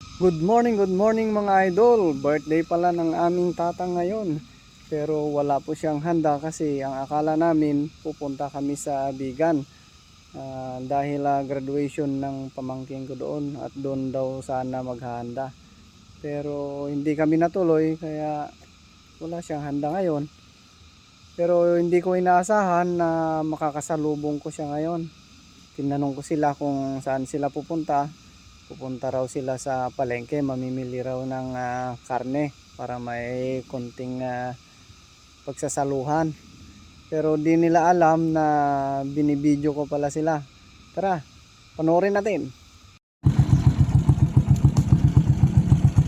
Good morning mga idol. Birthday pala ng aming tatang ngayon. Pero wala po siyang handa kasi ang akala namin pupunta kami sa Bigan. Dahil graduation ng pamangkin ko doon at doon daw sana maghahanda. Pero hindi kami natuloy kaya wala siyang handa ngayon. Pero hindi ko inaasahan na makakasalubong ko siya ngayon. Tinanong ko sila kung saan sila pupunta. Pupunta raw sila sa palengke, mamimili raw ng karne para may konting pagsasaluhan. Pero di nila alam na binibidyo ko pala sila. Tara, panoorin natin.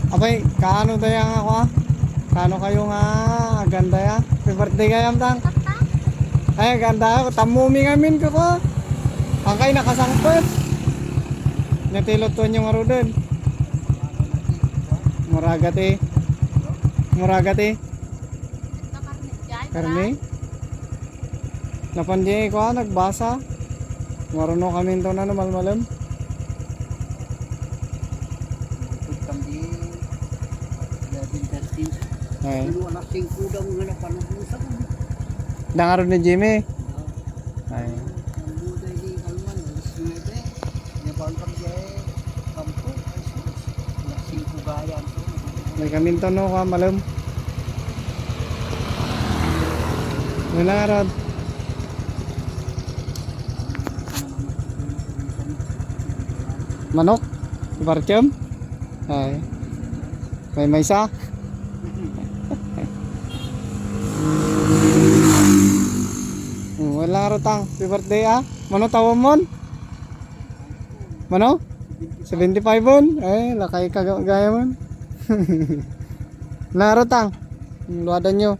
Abay, kaano dayang ako Kaano kayo nga, ganda ya? Happy birthday kayam tang. Ay, ganda ako, tamumi ngamin ko ko. Angkay nakasangpet. Natilot to yung arudon. Muragati. Karne. Napandiyan ko nagbasa. Maruno kami to na malmalam. Ay. Dangar ni Jimmy. Ay. May kaminto no ka malam. Wala rad. Manok? Barcham? Ay. May maysa? Wala rotang. Happy birthday Mano tawon mon? Mano? 75 on? Eh, lakay kagaya mon. Laro tang. Luwadan nyo.